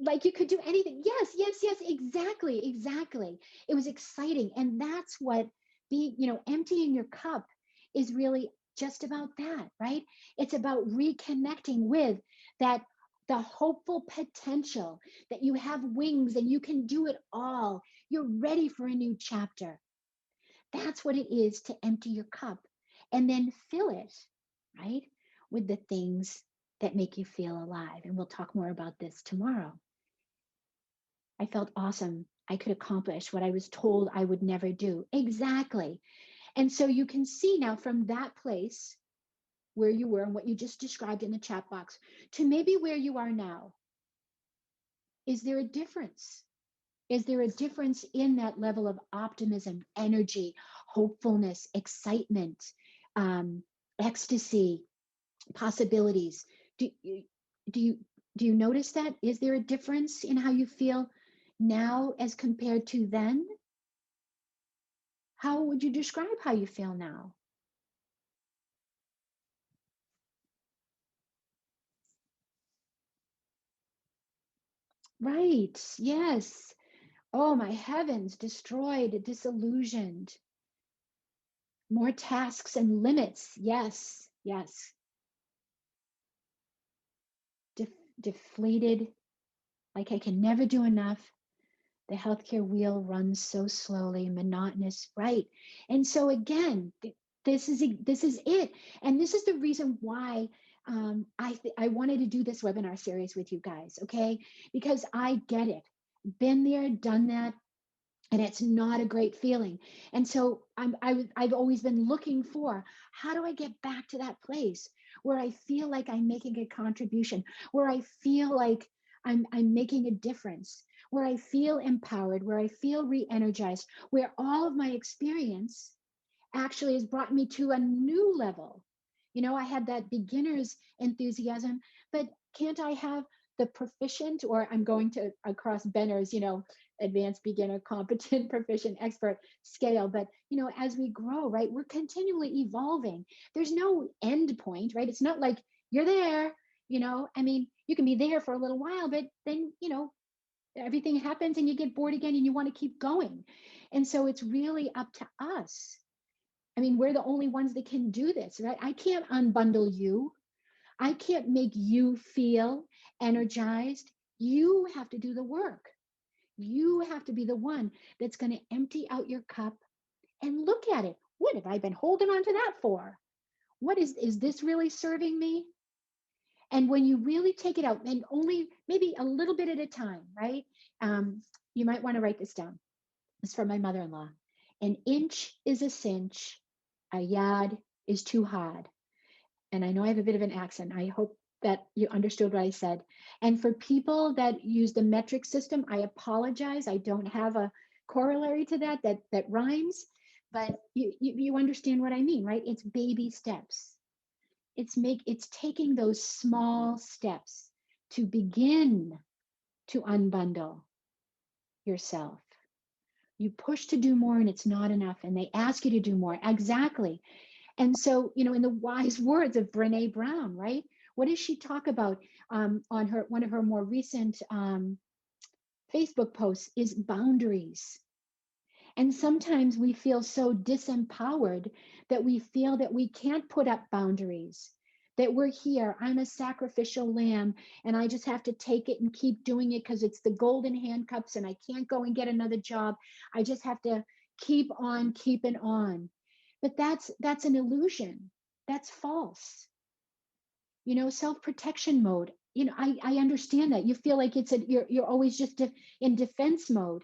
Like you could do anything. Yes, yes, yes, exactly, exactly. It was exciting. And that's what emptying your cup is really just about that, right? It's about reconnecting with that, the hopeful potential that you have wings and you can do it all. You're ready for a new chapter. That's what it is to empty your cup and then fill it, right, with the things that make you feel alive. And we'll talk more about this tomorrow. I felt awesome. I could accomplish what I was told I would never do. Exactly. And so you can see now from that place where you were and what you just described in the chat box to maybe where you are now. Is there a difference? Is there a difference in that level of optimism, energy, hopefulness, excitement, ecstasy, possibilities? Do you do you notice that? Is there a difference in how you feel now as compared to then? How would you describe how you feel now? Right. Yes. Oh, my heavens, destroyed, disillusioned, more tasks and limits. Yes. Yes. Deflated, like I can never do enough. The healthcare wheel runs so slowly, monotonous, right? And so again, this is it, and this is the reason why I wanted to do this webinar series with you guys, okay? Because I get it, been there, done that, and it's not a great feeling. And so I've always been looking for, how do I get back to that place where I feel like I'm making a contribution, where I feel like I'm making a difference, where I feel empowered, where I feel re-energized, where all of my experience actually has brought me to a new level. I had that beginner's enthusiasm, but can't I have the proficient, or I'm going to across Benner's, advanced, beginner, competent, proficient, expert scale. But, as we grow, right, we're continually evolving. There's no end point, right? It's not like you're there, I mean, you can be there for a little while, but then, everything happens and you get bored again and you want to keep going. And so it's really up to us. I mean, we're the only ones that can do this, right? I can't unbundle you. I can't make you feel energized. You have to do the work. You have to be the one that's going to empty out your cup and look at it. What have I been holding on to that for? What is this really serving me? And when you really take it out, and only maybe a little bit at a time, right? You might want to write this down. It's from my mother-in-law. An inch is a cinch, a yard is too hard. And I know I have a bit of an accent. I hope that you understood what I said. And for people that use the metric system, I apologize. I don't have a corollary to that rhymes, but you understand what I mean, right? It's baby steps. It's taking those small steps to begin to unbundle yourself. You push to do more and it's not enough, and they ask you to do more. Exactly. And so, in the wise words of Brene Brown, right? What does she talk about on one of her more recent Facebook posts is boundaries. And sometimes we feel so disempowered that we feel that we can't put up boundaries, that we're here. I'm a sacrificial lamb and I just have to take it and keep doing it because it's the golden handcuffs and I can't go and get another job. I just have to keep on keeping on. But that's an illusion. That's false. Self-protection mode. I understand that. You feel like you're always just in defense mode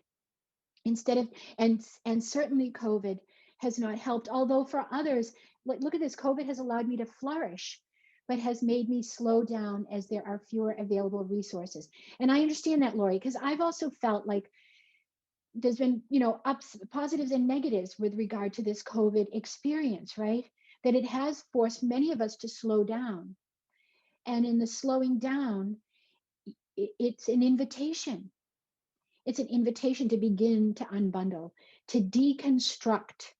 instead of, and certainly COVID has not helped. Although for others, look at this, COVID has allowed me to flourish, but has made me slow down as there are fewer available resources. And I understand that, Lori, because I've also felt like there's been, ups, positives and negatives with regard to this COVID experience, right? That it has forced many of us to slow down. And in the slowing down, it's an invitation. It's an invitation to begin to unbundle, to deconstruct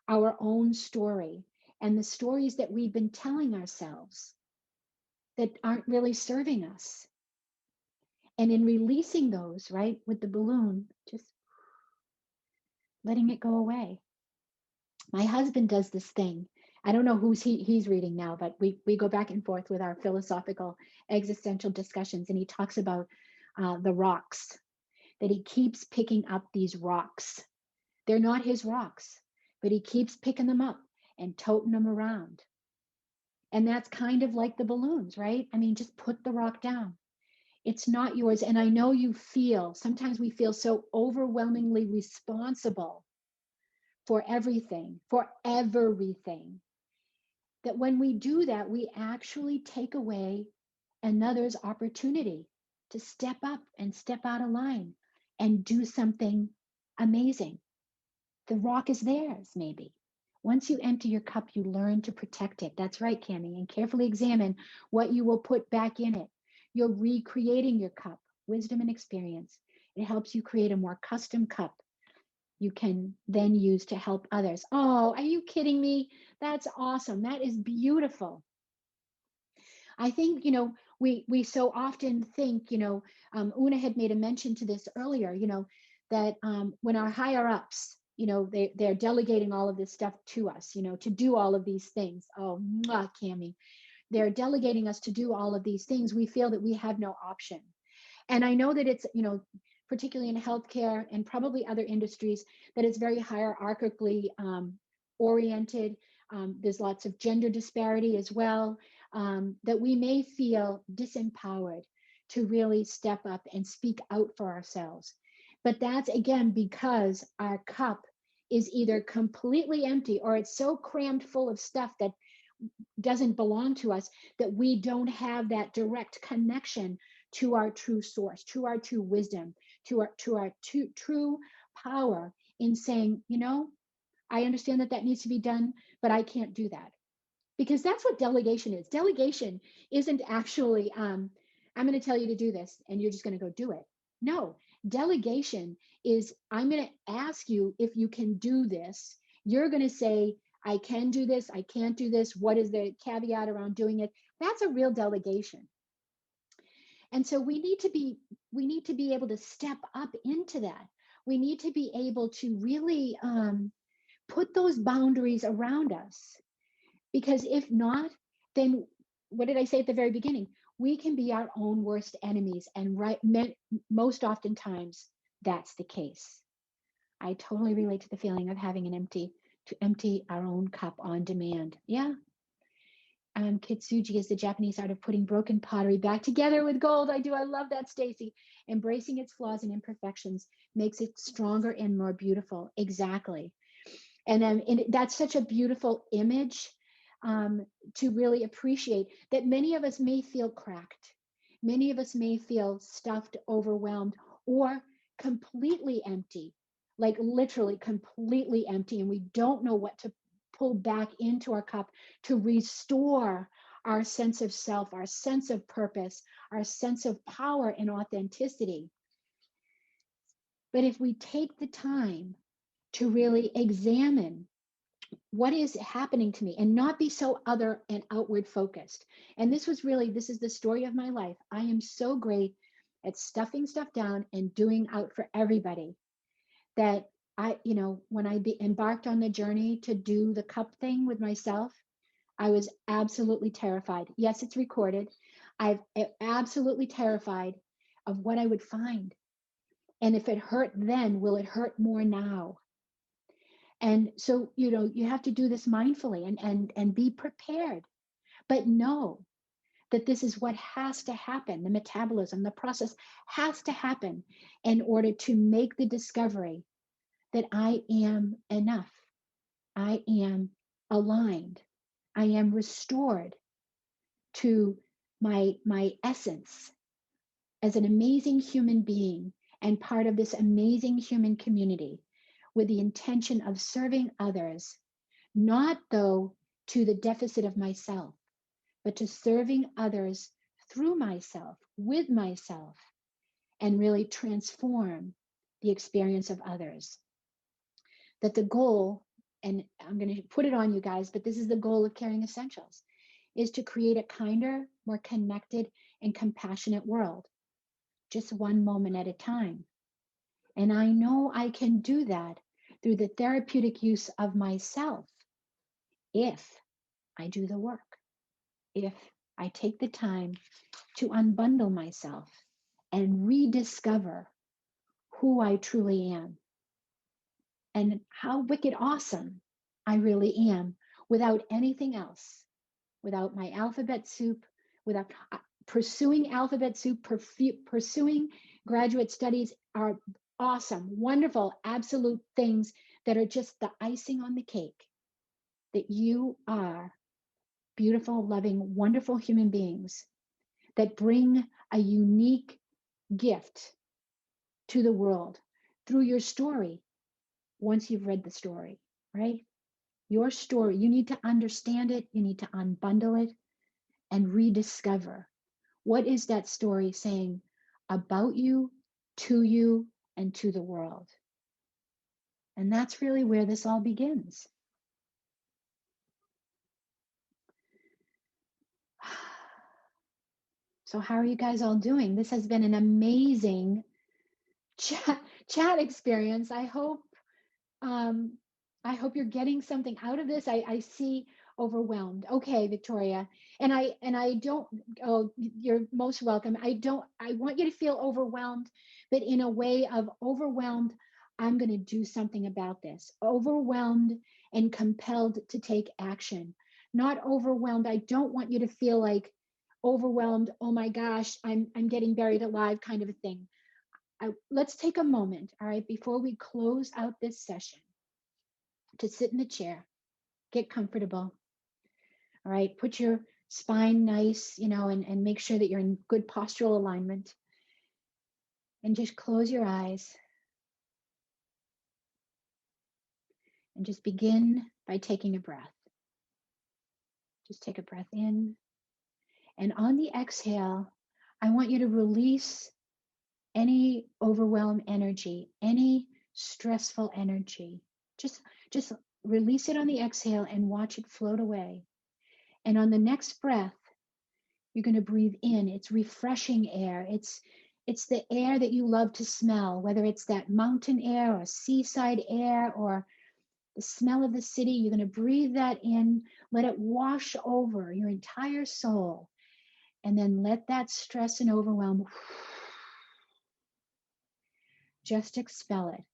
our own story and the stories that we've been telling ourselves that aren't really serving us. And in releasing those, right, with the balloon, just letting it go away. My husband does this thing. I don't know who's he's reading now, but we go back and forth with our philosophical existential discussions. And he talks about the rocks, that he keeps picking up these rocks. They're not his rocks, but he keeps picking them up and toting them around. And that's kind of like the balloons, right? I mean, just put the rock down. It's not yours. And I know sometimes we feel so overwhelmingly responsible for everything, that when we do that, we actually take away another's opportunity to step up and step out of line and do something amazing. The rock is theirs, maybe. Once you empty your cup, you learn to protect it. That's right, Cami, and carefully examine what you will put back in it. You're recreating your cup, wisdom and experience. It helps you create a more custom cup you can then use to help others. Oh, are you kidding me? That's awesome. That is beautiful. I think, we so often think, Una had made a mention to this earlier, that when our higher ups, they're delegating all of this stuff to us, to do all of these things. Oh, Cami, they're delegating us to do all of these things. We feel that we have no option. And I know that it's, particularly in healthcare and probably other industries, that it's very hierarchically oriented. There's lots of gender disparity as well, that we may feel disempowered to really step up and speak out for ourselves. But that's, again, because our cup is either completely empty or it's so crammed full of stuff that doesn't belong to us that we don't have that direct connection to our true source, to our true wisdom, to our true power in saying, I understand that needs to be done, but I can't do that. Because that's what delegation is. Delegation isn't actually, I'm going to tell you to do this and you're just going to go do it. No, delegation is, I'm going to ask you if you can do this. You're going to say, I can do this, I can't do this. What is the caveat around doing it? That's a real delegation. And so we need to be able to step up into that. We need to be able to really put those boundaries around us. Because if not, then what did I say at the very beginning? We can be our own worst enemies. And most oftentimes, that's the case. I totally relate to the feeling of having to empty our own cup on demand. Yeah. Kitsuji is the Japanese art of putting broken pottery back together with gold. I do. I love that, Stacy. Embracing its flaws and imperfections makes it stronger and more beautiful. Exactly. And that's such a beautiful image to really appreciate, that many of us may feel cracked. Many of us may feel stuffed, overwhelmed, or completely empty, like literally completely empty. And we don't know what to pull back into our cup to restore our sense of self, our sense of purpose, our sense of power and authenticity. But if we take the time to really examine what is happening to me and not be so other and outward focused. And this is the story of my life. I am so great at stuffing stuff down and doing out for everybody that when I embarked on the journey to do the cup thing with myself, I was absolutely terrified. Yes, it's recorded. I'm absolutely terrified of what I would find. And if it hurt then, will it hurt more now? And so, you have to do this mindfully and be prepared, but know that this is what has to happen. The metabolism, the process has to happen in order to make the discovery that I am enough. I am aligned. I am restored to my essence as an amazing human being and part of this amazing human community, with the intention of serving others, not though to the deficit of myself, but to serving others through myself, with myself, and really transform the experience of others. That the goal, and I'm going to put it on you guys, but this is the goal of Caring Essentials, is to create a kinder, more connected, and compassionate world, just one moment at a time. And I know I can do that through the therapeutic use of myself if I do the work, if I take the time to unbundle myself and rediscover who I truly am and how wicked awesome I really am, without anything else, without my alphabet soup, without pursuing alphabet soup, pursuing graduate studies are awesome, wonderful, absolute things that are just the icing on the cake. That you are beautiful, loving, wonderful human beings that bring a unique gift to the world through your story. Once you've read the story, right? Your story, you need to understand it, you need to unbundle it and rediscover what is that story saying about you, to you, and to the world. And that's really where this all begins. So how are you guys all doing? This has been an amazing chat experience. I hope you're getting something out of this. I see overwhelmed. Okay, Victoria. And I don't, oh, you're most welcome. I want you to feel overwhelmed, but in a way of overwhelmed, I'm going to do something about this. Overwhelmed and compelled to take action. Not overwhelmed. I don't want you to feel like overwhelmed. Oh my gosh, I'm getting buried alive kind of a thing. Let's take a moment, all right, before we close out this session, to sit in the chair, get comfortable, all right, put your spine nice, and make sure that you're in good postural alignment. And just close your eyes and just begin by taking a breath. Just take a breath in. And on the exhale, I want you to release any overwhelmed energy, any stressful energy. Just release it on the exhale and watch it float away. And on the next breath, you're going to breathe in. It's refreshing air. It's the air that you love to smell, whether it's that mountain air or seaside air or the smell of the city. You're going to breathe that in, let it wash over your entire soul, and then let that stress and overwhelm just expel it.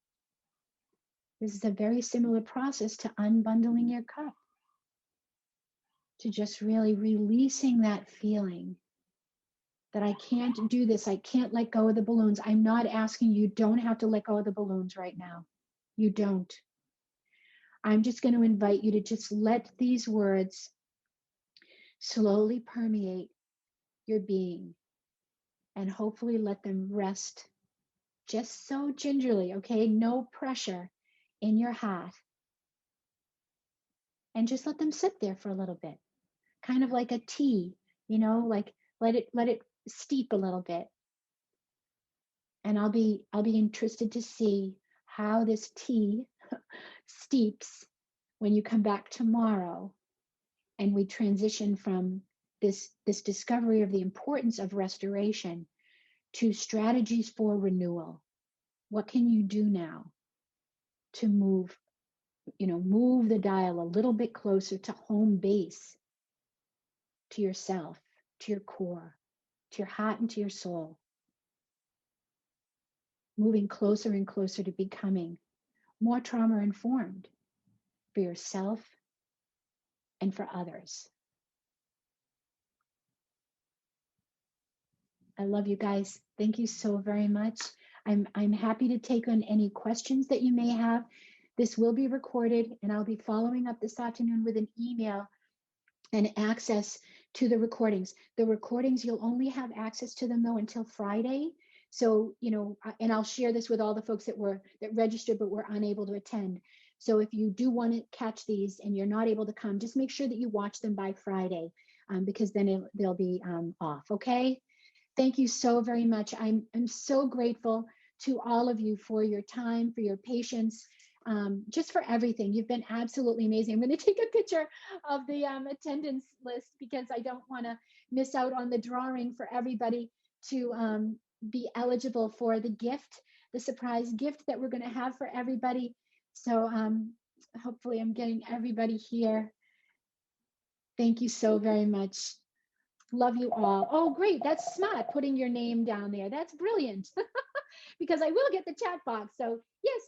This is a very similar process to unbundling your cup, to just really releasing that feeling that I can't do this. I can't let go of the balloons. I'm not asking you, don't have to let go of the balloons right now. You don't. I'm just going to invite you to just let these words slowly permeate your being and hopefully let them rest just so gingerly, okay? No pressure in your heart. And just let them sit there for a little bit, kind of like a tea, like let it steep a little bit. And I'll be interested to see how this tea steeps when you come back tomorrow and we transition from this discovery of the importance of restoration to strategies for renewal. What can you do now to move the dial a little bit closer to home base, to yourself, to your core, to your heart, and to your soul? Moving closer and closer to becoming more trauma informed for yourself and for others. I love you guys. Thank you so very much. I'm happy to take on any questions that you may have. This will be recorded, and I'll be following up this afternoon with an email and access to the recordings. The recordings, you'll only have access to them though until Friday. So, and I'll share this with all the folks that registered but were unable to attend. So if you do want to catch these and you're not able to come, just make sure that you watch them by Friday, because then they'll be off. Okay. Thank you so very much. I'm so grateful to all of you for your time, for your patience, just for everything. You've been absolutely amazing. I'm going to take a picture of the attendance list because I don't want to miss out on the drawing for everybody to be eligible for the gift, the surprise gift that we're going to have for everybody. So hopefully I'm getting everybody here. Thank you so very much. Love you all. Oh, great. That's smart, putting your name down there. That's brilliant. Because I will get the chat box. So yes,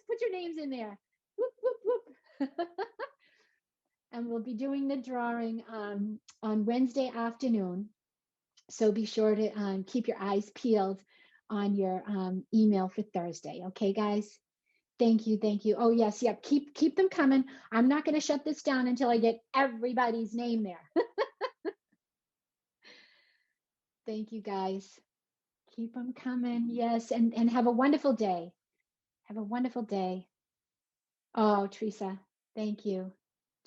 put your names in there. Whoop, whoop, whoop. And we'll be doing the drawing on Wednesday afternoon. So be sure to keep your eyes peeled on your email for Thursday. Okay, guys? Thank you. Oh, yes. Yep. Keep them coming. I'm not going to shut this down until I get everybody's name there. Thank you, guys. Keep them coming. Yes. And have a wonderful day. Have a wonderful day. Oh, Teresa, thank you.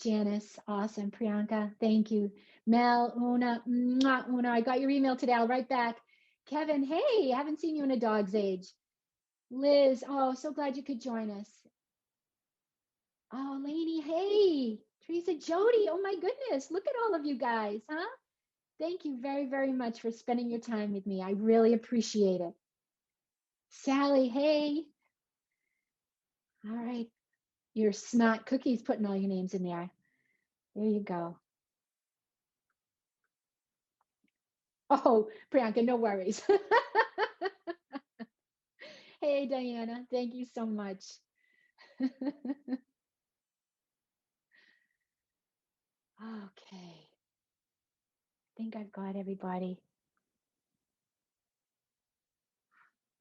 Janice, awesome. Priyanka, thank you. Mel, Una, mwah, Una, I got your email today. I'll write back. Kevin, hey, haven't seen you in a dog's age. Liz, oh, so glad you could join us. Oh, Lainey, hey. Teresa, Jody, oh my goodness. Look at all of you guys, huh? Thank you very, very much for spending your time with me. I really appreciate it. Sally, hey. All right. Your smart cookies putting all your names in there. There you go. Oh, Priyanka, no worries. Hey, Diana, thank you so much. Okay. I think I've got everybody.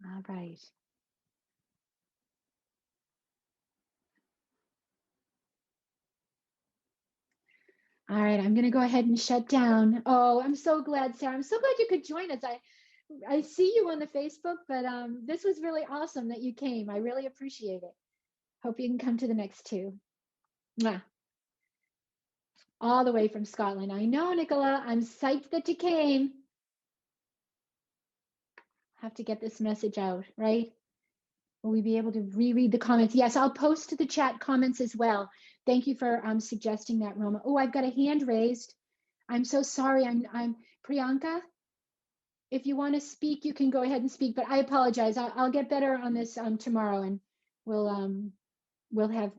All right. All right, I'm going to go ahead and shut down. Oh, I'm so glad, Sarah. I'm so glad you could join us. I see you on the Facebook, but this was really awesome that you came. I really appreciate it. Hope you can come to the next two. Mwah. All the way from Scotland. I know, Nicola. I'm psyched that you came. Have to get this message out, right? Will we be able to reread the comments? Yes, I'll post to the chat comments as well. Thank you for suggesting that, Roma. Oh, I've got a hand raised. I'm so sorry. I'm Priyanka. If you want to speak, you can go ahead and speak, but I apologize. I'll get better on this tomorrow, and we'll have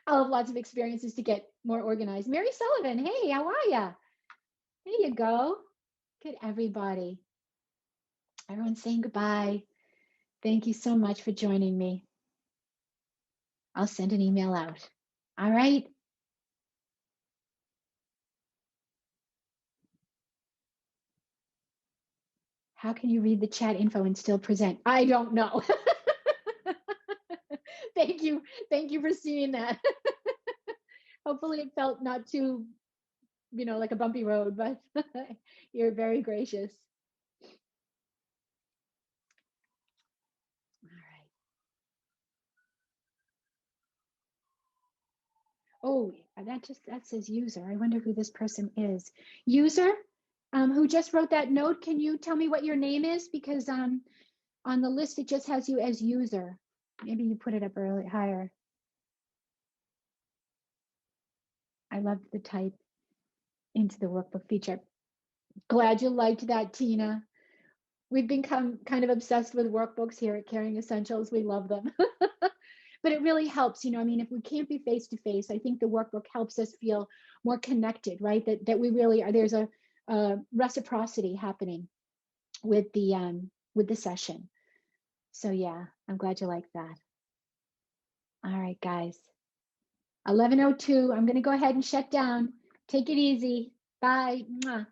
I'll have lots of experiences to get more organized. Mary Sullivan, hey, how are ya? There you go. Good, everybody. Everyone's saying goodbye. Thank you so much for joining me. I'll send an email out. All right. How can you read the chat info and still present? I don't know. Thank you. Thank you for seeing that. Hopefully it felt not too, like a bumpy road, but you're very gracious. All right. Oh, that says user. I wonder who this person is. User, who just wrote that note, can you tell me what your name is? Because on the list, it just has you as user. Maybe you put it up early, higher. I loved the type into the workbook feature. Glad you liked that, Tina. We've become kind of obsessed with workbooks here at Caring Essentials. We love them. But it really helps, if we can't be face to face, I think the workbook helps us feel more connected, right? That we really are, there's a reciprocity happening with the session. So yeah, I'm glad you like that. All right, guys. 11:02. I'm going to go ahead and shut down. Take it easy. Bye. Mwah.